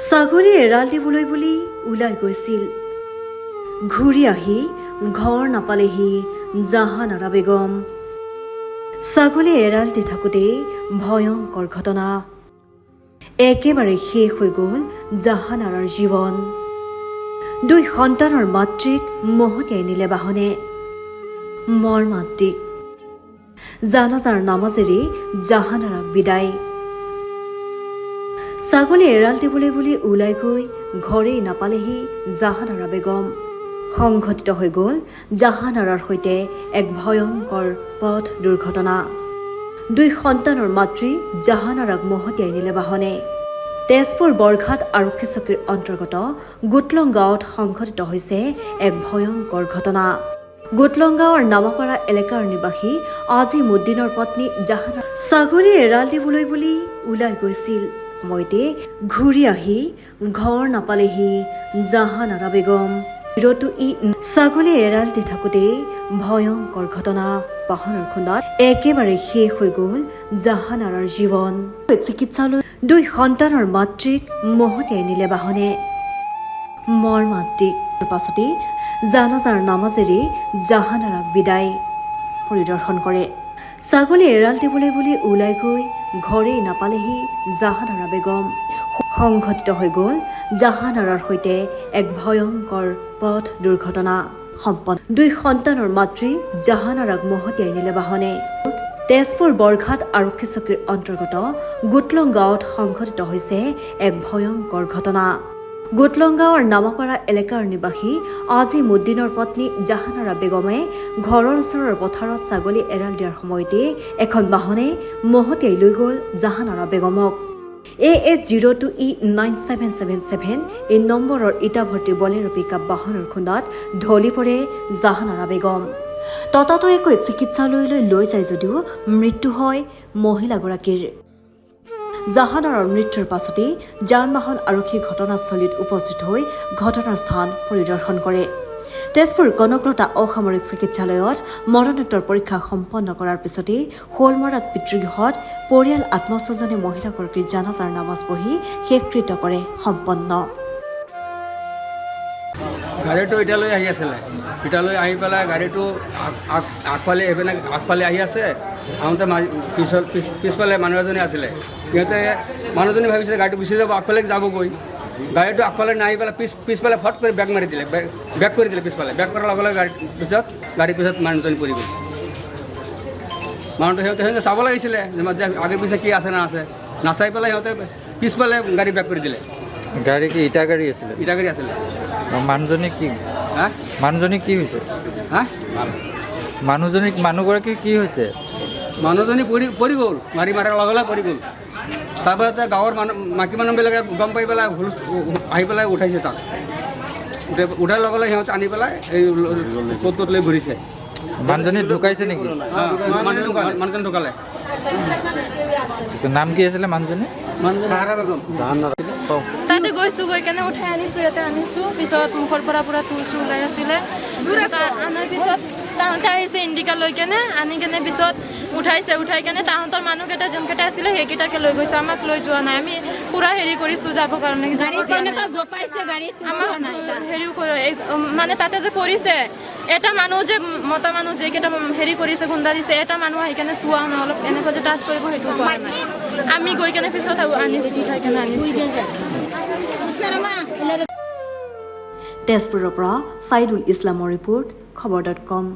ছাগলী এৰাল দিবলৈ বুলি ওলাই গৈছিল। ঘূৰি আহি ঘৰ নাপালেহি জাহানাৰা বেগম। ছাগলী এৰাল দি থাকোঁতেই ভয়ংকৰ ঘটনা। একেবাৰে শেষ হৈ গ'ল জাহানাৰাৰ জীৱন। 2 সন্তানৰ মাতৃক মহতিয়াই নিলে বাহনে। মৰ্মান্তিক জানাজাৰ নামাজেৰে জাহানাৰাক বিদায়। ছাগলী এৰাল দিবলৈ বুলি ওলাই গৈ ঘৰেই নাপালেহি জাহানাৰা বেগম। সংঘটিত হৈ গ'ল জাহানাৰাৰ সৈতে এক ভয়ংকৰ পথ দুৰ্ঘটনা। 2 সন্তানৰ মাতৃ জাহানাৰাক মহতিয়াই নিলে বাহনে। তেজপুৰ বৰঘাট আৰক্ষী চকীৰ অন্তৰ্গত গোটলং গাঁৱত সংঘটিত হৈছে এক ভয়ংকৰ ঘটনা। গোটলং গাঁৱৰ নামাপাৰা এলেকাৰ নিবাসী আজিমুদ্দিনৰ পত্নী জাহানাৰা ছাগলী এৰাল দিবলৈ বুলি ওলাই গৈছিল। সময়তে ঘূৰি আহি ঘৰ নাপালেহি জাহানাৰা বেগম। ছাগলী এৰাল দি থাকোঁতেই ভয়ংকৰ ঘটনা। বাহনৰ খুন্দাত একেবাৰে শেষ হৈ গ'ল জাহানাৰাৰ জীৱন। চিকিৎসালয় 2 সন্তানৰ মাতৃক মহতিয়াই নিলে বাহনে। মৰ্মান্তিক পাছতেই জানাজাৰ নামাজেৰে জাহানাৰাক বিদায় পৰিদৰ্শন কৰে। ছাগলী এৰাল দিবলৈ বুলি ওলাই গৈ ঘৰেই নাপালেহি জাহানাৰা বেগম। সংঘটিত হৈ গ'ল জাহানাৰাৰ সৈতে এক ভয়ংকৰ পথ দুৰ্ঘটনা সম্পন্ন। 2 সন্তানৰ মাতৃ জাহানাৰাক মহতিয়াই নিলে বাহনে। তেজপুৰ বৰঘাট আৰক্ষী চকীৰ অন্তৰ্গত গোটলং গাঁৱত সংঘটিত হৈছে এক ভয়ংকৰ ঘটনা। গোটলং গাঁৱৰ নামাপাৰা এলেকাৰ নিবাসী আজিমুদ্দিনৰ পত্নী জাহানাৰা বেগমে ঘৰৰ ওচৰৰ পথাৰত ছাগলী এৰাল দিয়াৰ সময়তে এখন বাহনে মহতিয়াই লৈ গ'ল জাহানাৰা বেগমক। AH02E9777 এই নম্বৰৰ ইটা ভৰ্তি বলেৰো পিকআপ বাহনৰ খুন্দাত ঢলি পৰে জাহানাৰা বেগম। ততাতৈয়াকৈ চিকিৎসালয়লৈ লৈ যায় যদিও মৃত্যু হয় মহিলাগৰাকীৰ। জাহানাৰাৰ মৃত্যুৰ পাছতেই যান বাহন আৰক্ষী ঘটনাস্থলীত উপস্থিত হৈ ঘটনাৰ স্থান পৰিদৰ্শন কৰে। তেজপুৰ কনকলতা অসামৰিক চিকিৎসালয়ত মৰণোত্তৰ পৰীক্ষা সম্পন্ন কৰাৰ পিছতেই শোলমৰাত পিতৃগৃহত পৰিয়াল আত্মস্বজনে মহিলাগৰাকীৰ জানাজাৰ নামাজ পঢ়ি শেষকৃত্য কৰে সম্পন্ন। গাড়ীটো এতিয়ালৈ আহি আছিলে। এতিয়ালৈ আহি পেলাই গাড়ীটো আগফালে আহি আছে। আহোঁতে পিছফালে মানুহ এজনী আছিলে। সিহঁতে মানুহজনী ভাবিছে গাড়ীটো গুচি যাব, আগফালে যাবগৈ। গাড়ীটো আগফালে নাহি পেলাই পিছফালে ফট কৰি বেক মাৰি দিলে, বেক কৰি দিলে পিছফালে। বেক কৰাৰ লগে লগে গাড়ীৰ পিছত মানুহজনী পৰি গ'ল। মানুহটো সিহঁতে চাব লাগিছিলে যে আগে পিছে কি আছে না আছে। নাচাই পেলাই সিহঁতে পিছফালে গাড়ী বেক কৰি দিলে। গাড়ী কি ইটা গাড়ী আছিলে? ইটা গাড়ী আছিলে। মানুহজনী কি মানুহজনী কি হৈছে? মানুহগৰাকী কি হৈছে? মানুহজনী পৰি গ'ল, মাৰাৰ লগে লগে পৰি গ'ল। তাৰপিছতে গাঁৱৰ মাইকী মানুহবিলাকে গম পাই পেলাই আহি পেলাই উঠাইছে তাক। উঠাৰ লগে লগে সিহঁতে আনি পেলাই এই ক'ত লৈ ঘূৰিছে। মানুহজনী ঢুকাইছে নেকি? মানুহজনী ঢুকালে। নাম কি আছিলে মানুহজনী? জাহানাৰা বেগম। তাতে গৈছোঁ, গৈ কেনে উঠাই আনিছোঁ, ইয়াতে আনিছোঁ। পিছত মুখৰ পৰা পুৰা থুৰ চুৰ ওলাই আছিলে। আনাৰ পিছত তাহাঁতে আহিছে ইণ্ডিকা লৈ কেনে, আনি কেনে পিছত উঠাই কেনে তাহাঁতৰ মানুহকেইটা যোনকেইটা আছিলে সেইকেইটাকে লৈ গৈছে। আমাক লৈ যোৱা নাই। আমি পুৰা হেৰি কৰিছোঁ যাবৰ কাৰণে। হেৰিও মানে তাতে যে পৰিছে এটা মানুহ যে মতা মানুহ যেইকেইটা হেৰি কৰিছে খুন্দা দিছে, এটা মানুহ আহি কেনে চোৱা নাই, অলপ এনেকুৱা যে টাচ কৰিব সেইটো কৰা নাই। আমি গৈ কেনে পিছত আনিছোঁ, উঠাই কেনে আনিছোঁ। তেজপুৰৰ পৰা ছাইদুল ইছলামৰ ৰিপৰ্ট খবৰ.com।